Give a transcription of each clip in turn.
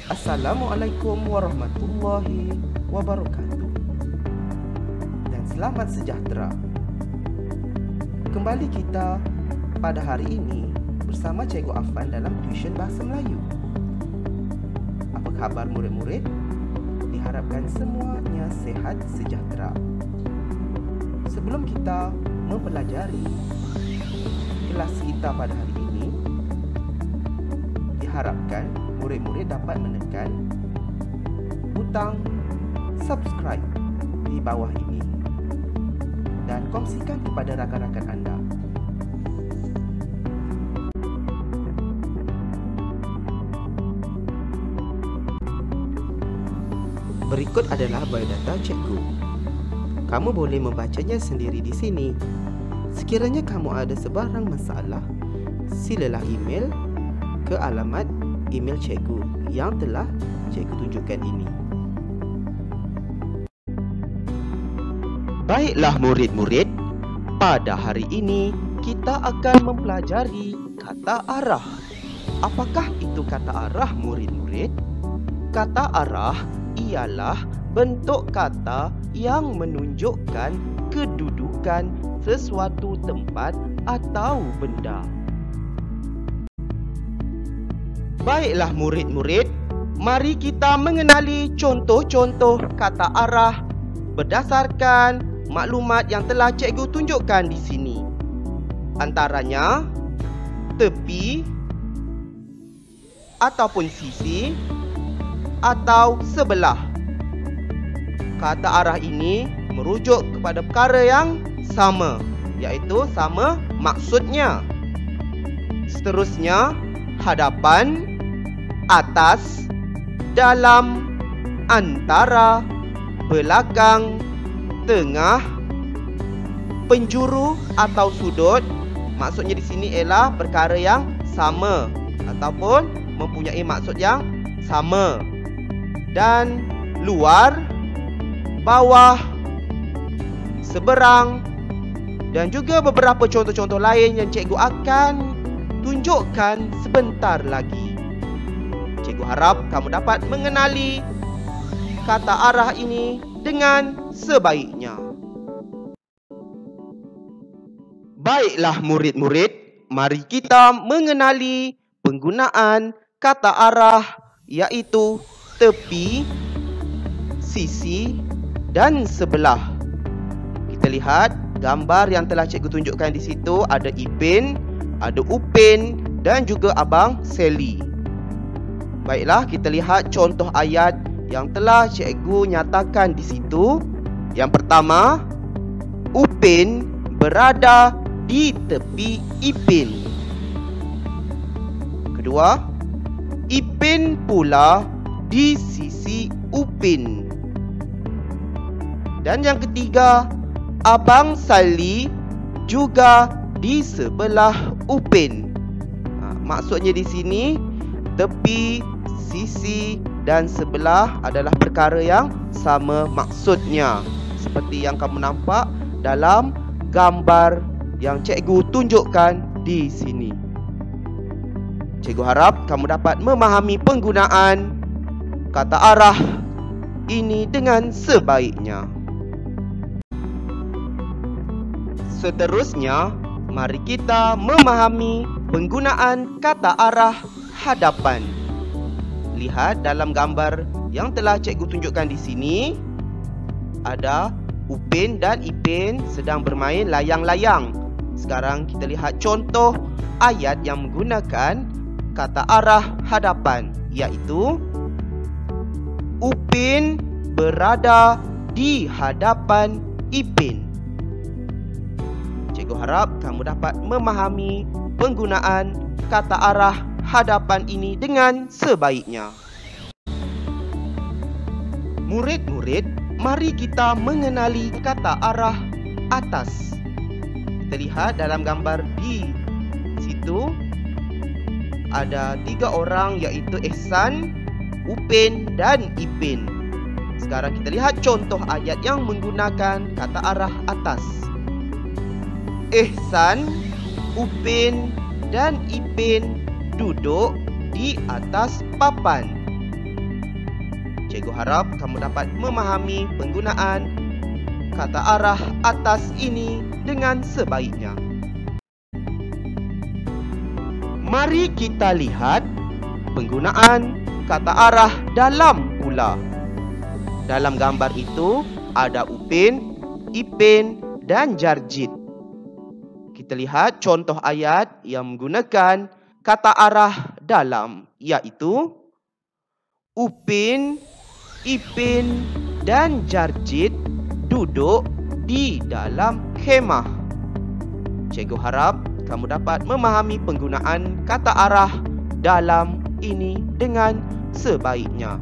Assalamualaikum warahmatullahi wabarakatuh. Dan selamat sejahtera. Kembali kita pada hari ini bersama Cikgu Afan dalam tuition Bahasa Melayu. Apa khabar murid-murid? Diharapkan semuanya sihat sejahtera. Sebelum kita mempelajari kelas kita pada hari ini, diharapkan murid-murid dapat menekan butang subscribe di bawah ini dan kongsikan kepada rakan-rakan anda. Berikut adalah biodata cikgu. Kamu boleh membacanya sendiri di sini. Sekiranya kamu ada sebarang masalah, silalah email ke alamat email cikgu yang telah cikgu tunjukkan ini. Baiklah murid-murid, pada hari ini kita akan mempelajari kata arah. Apakah itu kata arah murid-murid? Kata arah ialah bentuk kata yang menunjukkan kedudukan sesuatu tempat atau benda. Baiklah murid-murid, mari kita mengenali contoh-contoh kata arah berdasarkan maklumat yang telah cikgu tunjukkan di sini. Antaranya, tepi ataupun sisi atau sebelah. Kata arah ini merujuk kepada perkara yang sama, iaitu sama maksudnya. Seterusnya, hadapan, atas, dalam, antara, belakang, tengah, penjuru atau sudut. Maksudnya di sini ialah perkara yang sama ataupun mempunyai maksud yang sama. Dan luar, bawah, seberang dan juga beberapa contoh-contoh lain yang cikgu akan tunjukkan sebentar lagi. Cikgu harap kamu dapat mengenali kata arah ini dengan sebaiknya. Baiklah murid-murid, mari kita mengenali penggunaan kata arah, iaitu tepi, sisi dan sebelah. Kita lihat gambar yang telah cikgu tunjukkan di situ. Ada Ipin, ada Upin dan juga Abang Sally. Baiklah, kita lihat contoh ayat yang telah cikgu nyatakan di situ. Yang pertama, Upin berada di tepi Ipin. Kedua, Ipin pula di sisi Upin. Dan yang ketiga, Abang Sally juga di sebelah Upin. Maksudnya di sini, tepi, sisi dan sebelah adalah perkara yang sama maksudnya. Seperti yang kamu nampak dalam gambar yang cikgu tunjukkan di sini. Cikgu harap kamu dapat memahami penggunaan kata arah ini dengan sebaiknya. Seterusnya, mari kita memahami penggunaan kata arah hadapan. Lihat dalam gambar yang telah cikgu tunjukkan di sini. Ada Upin dan Ipin sedang bermain layang-layang. Sekarang kita lihat contoh ayat yang menggunakan kata arah hadapan, iaitu Upin berada di hadapan Ipin. Cikgu harap kamu dapat memahami penggunaan kata arah hadapan ini dengan sebaiknya. Murid-murid, mari kita mengenali kata arah atas. Kita lihat dalam gambar di situ ada 3 orang, iaitu Ihsan, Upin dan Ipin. Sekarang kita lihat contoh ayat yang menggunakan kata arah atas. Ihsan, Upin dan Ipin duduk di atas papan. Cikgu harap kamu dapat memahami penggunaan kata arah atas ini dengan sebaiknya. Mari kita lihat penggunaan kata arah dalam pula. Dalam gambar itu ada Upin, Ipin dan Jarjit. Kita lihat contoh ayat yang menggunakan kata arah dalam, iaitu Upin, Ipin dan Jarjit duduk di dalam khemah. Cikgu harap kamu dapat memahami penggunaan kata arah dalam ini dengan sebaiknya.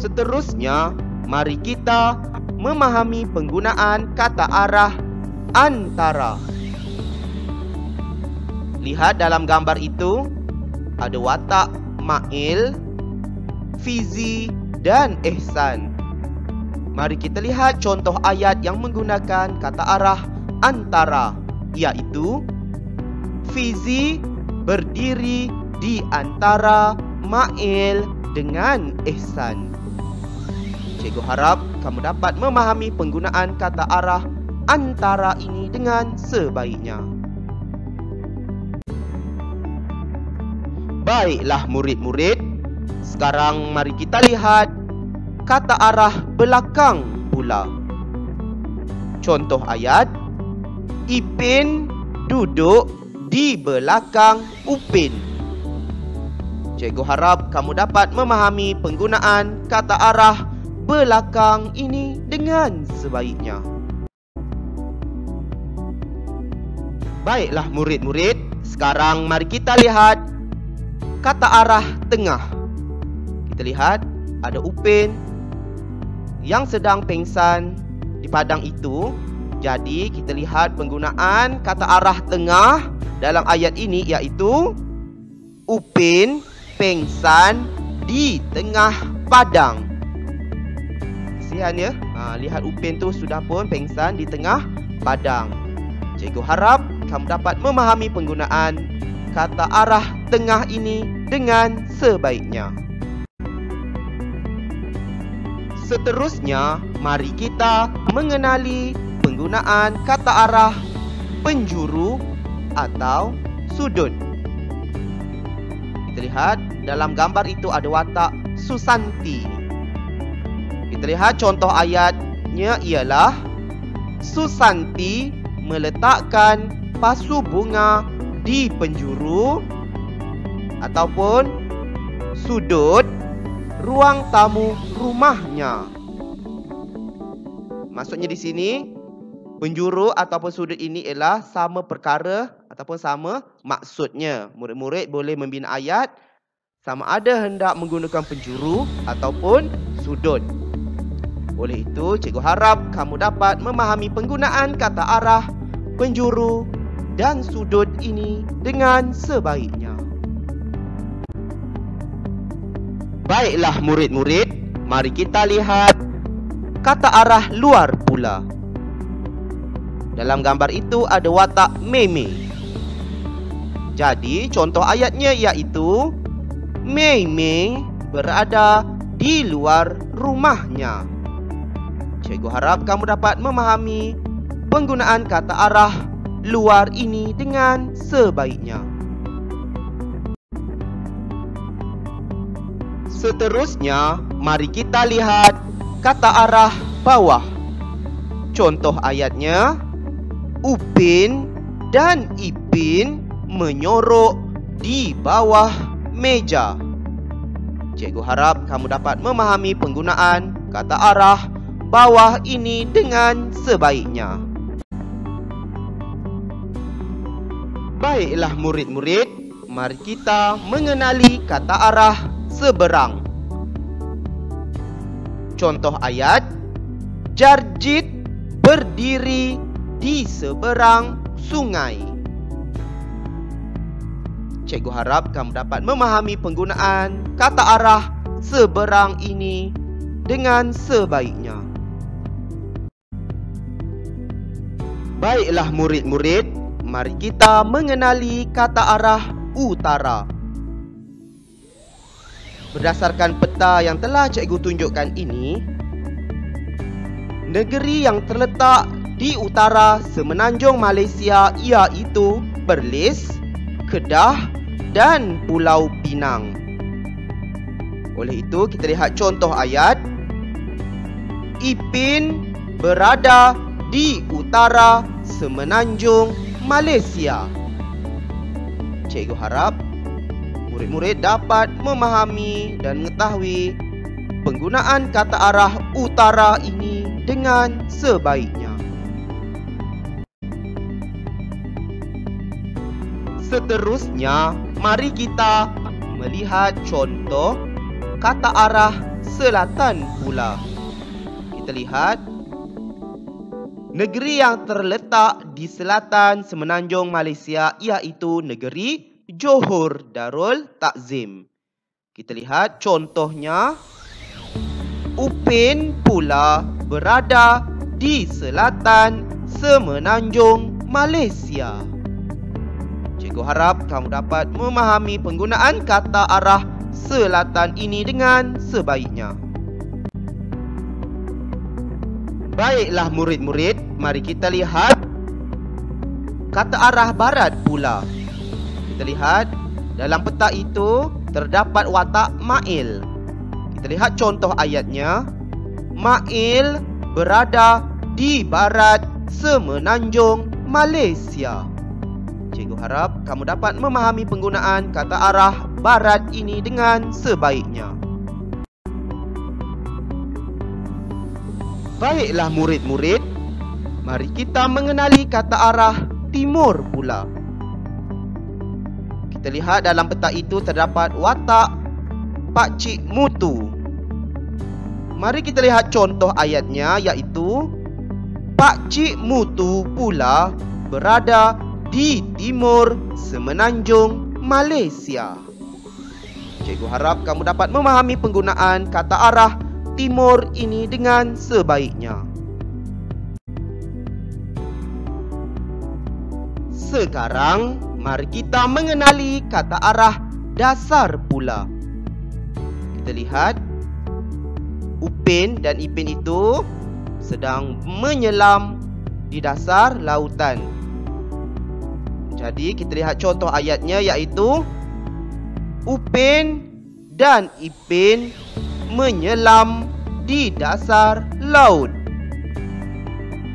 Seterusnya, mari kita memahami penggunaan kata arah antara. Lihat dalam gambar itu, ada watak Mail, Fizi dan Ehsan. Mari kita lihat contoh ayat yang menggunakan kata arah antara, iaitu Fizi berdiri di antara Mail dengan Ehsan. Cikgu harap kamu dapat memahami penggunaan kata arah antara ini dengan sebaiknya. Baiklah murid-murid, sekarang mari kita lihat kata arah belakang pula. Contoh ayat, Ipin duduk di belakang Upin. Cikgu harap kamu dapat memahami penggunaan kata arah belakang ini dengan sebaiknya. Baiklah murid-murid, sekarang mari kita lihat kata arah tengah. Kita lihat ada Upin yang sedang pengsan di padang itu. Jadi kita lihat penggunaan kata arah tengah dalam ayat ini, iaitu Upin pengsan di tengah padang. Kasihan ya, lihat Upin tu sudah pun pengsan di tengah padang. Cikgu harap kamu dapat memahami penggunaan kata arah tengah ini dengan sebaiknya. Seterusnya, mari kita mengenali penggunaan kata arah penjuru atau sudut. Kita lihat dalam gambar itu ada watak Susanti. Kita lihat contoh ayatnya ialah Susanti meletakkan pasu bunga di penjuru ataupun sudut ruang tamu rumahnya. Maksudnya di sini, penjuru ataupun sudut ini ialah sama perkara ataupun sama maksudnya. Murid-murid boleh membina ayat sama ada hendak menggunakan penjuru ataupun sudut. Oleh itu, cikgu harap kamu dapat memahami penggunaan kata arah penjuru dan sudut ini dengan sebaiknya. Baiklah murid-murid, mari kita lihat kata arah luar pula. Dalam gambar itu ada watak Meme. Jadi contoh ayatnya iaitu Meme berada di luar rumahnya. Cikgu harap kamu dapat memahami penggunaan kata arah luar ini dengan sebaiknya. Seterusnya, mari kita lihat kata arah bawah. Contoh ayatnya, Upin dan Ipin menyorok di bawah meja. Cikgu harap kamu dapat memahami penggunaan kata arah bawah ini dengan sebaiknya. Baiklah murid-murid, mari kita mengenali kata arah seberang. Contoh ayat, Jarjit berdiri di seberang sungai. Cikgu harap kamu dapat memahami penggunaan kata arah seberang ini dengan sebaiknya. Baiklah murid-murid, mari kita mengenali kata arah utara. Berdasarkan peta yang telah cikgu tunjukkan ini, negeri yang terletak di utara semenanjung Malaysia iaitu Perlis, Kedah dan Pulau Pinang. Oleh itu, kita lihat contoh ayat. Ipin berada di utara semenanjung Malaysia. Cikgu harap murid-murid dapat memahami dan mengetahui penggunaan kata arah utara ini dengan sebaiknya. Seterusnya, mari kita melihat contoh kata arah selatan pula. Kita lihat negeri yang terletak di selatan semenanjung Malaysia iaitu negeri Johor Darul Takzim. Kita lihat contohnya. Upin pula berada di selatan semenanjung Malaysia. Cikgu harap kamu dapat memahami penggunaan kata arah selatan ini dengan sebaiknya. Baiklah murid-murid, mari kita lihat kata arah barat pula. Kita lihat dalam peta itu terdapat watak Mail. Kita lihat contoh ayatnya. Mail berada di barat semenanjung Malaysia. Cikgu harap kamu dapat memahami penggunaan kata arah barat ini dengan sebaiknya. Baiklah murid-murid, mari kita mengenali kata arah timur pula. Kita lihat dalam peta itu terdapat watak Pakcik Mutu. Mari kita lihat contoh ayatnya iaitu Pakcik Mutu pula berada di timur semenanjung Malaysia. Cikgu harap kamu dapat memahami penggunaan kata arah timur ini dengan sebaiknya. Sekarang, mari kita mengenali kata arah dasar pula. Kita lihat, Upin dan Ipin itu sedang menyelam di dasar lautan. Jadi, kita lihat contoh ayatnya iaitu Upin dan Ipin menyelam di dasar laut.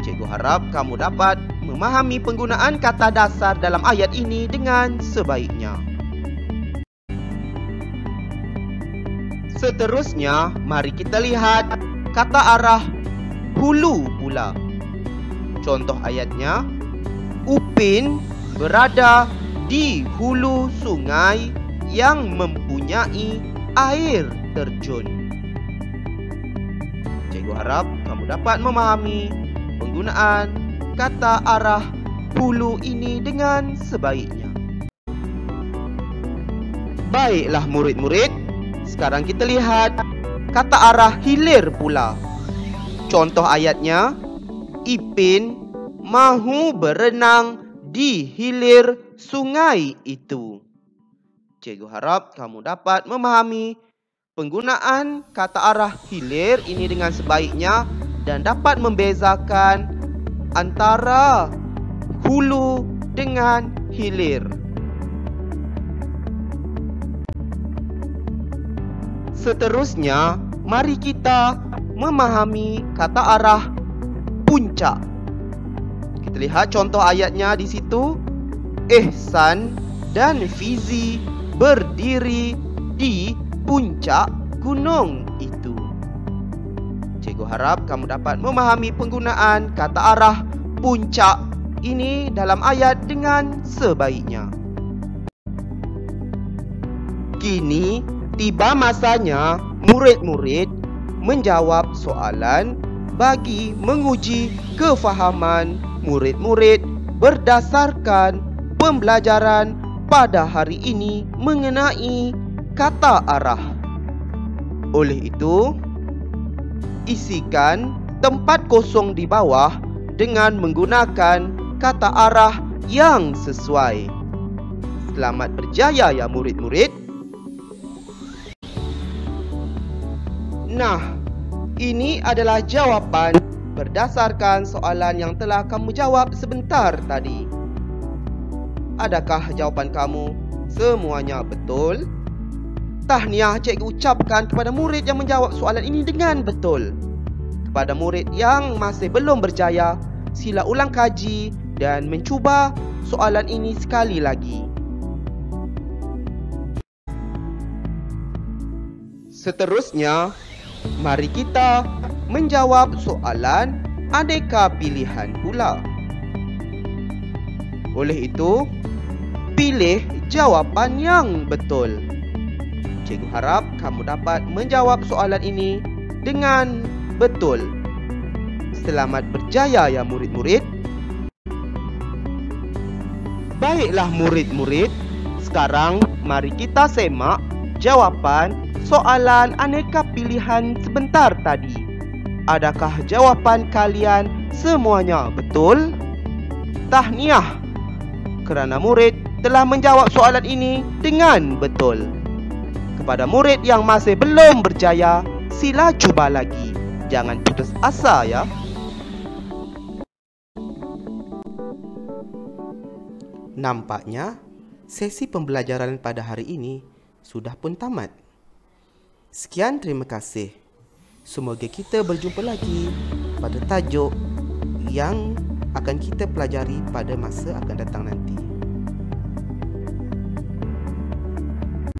Cikgu harap kamu dapat memahami penggunaan kata dasar dalam ayat ini dengan sebaiknya. Seterusnya, mari kita lihat kata arah hulu pula. Contoh ayatnya, Upin berada di hulu sungai yang mempunyai air terjun. Cikgu harap kamu dapat memahami penggunaan kata arah hulu ini dengan sebaiknya. Baiklah murid-murid, sekarang kita lihat kata arah hilir pula. Contoh ayatnya, Ipin mahu berenang di hilir sungai itu. Cikgu harap kamu dapat memahami penggunaan kata arah hilir ini dengan sebaiknya dan dapat membezakan antara hulu dengan hilir. Seterusnya, mari kita memahami kata arah puncak. Kita lihat contoh ayatnya di situ. Ihsan dan Fizi berdiri di puncak gunung itu. Cikgu harap kamu dapat memahami penggunaan kata arah puncak ini dalam ayat dengan sebaiknya. Kini tiba masanya murid-murid menjawab soalan bagi menguji kefahaman murid-murid berdasarkan pembelajaran pada hari ini mengenai kata arah. Oleh itu, isikan tempat kosong di bawah dengan menggunakan kata arah yang sesuai. Selamat berjaya ya murid-murid. Nah, ini adalah jawapan berdasarkan soalan yang telah kamu jawab sebentar tadi. Adakah jawapan kamu semuanya betul? Tahniah cikgu ucapkan kepada murid yang menjawab soalan ini dengan betul. Kepada murid yang masih belum berjaya, sila ulang kaji dan mencuba soalan ini sekali lagi. Seterusnya, mari kita menjawab soalan aneka pilihan pula. Oleh itu, pilih jawapan yang betul. Cikgu harap kamu dapat menjawab soalan ini dengan betul. Selamat berjaya ya murid-murid. Baiklah murid-murid, sekarang mari kita semak jawapan soalan aneka pilihan sebentar tadi. Adakah jawapan kalian semuanya betul? Tahniah, kerana murid telah menjawab soalan ini dengan betul. Kepada murid yang masih belum berjaya, sila cuba lagi. Jangan putus asa ya. Nampaknya sesi pembelajaran pada hari ini sudah pun tamat. Sekian, terima kasih. Semoga kita berjumpa lagi pada tajuk yang akan kita pelajari pada masa akan datang nanti.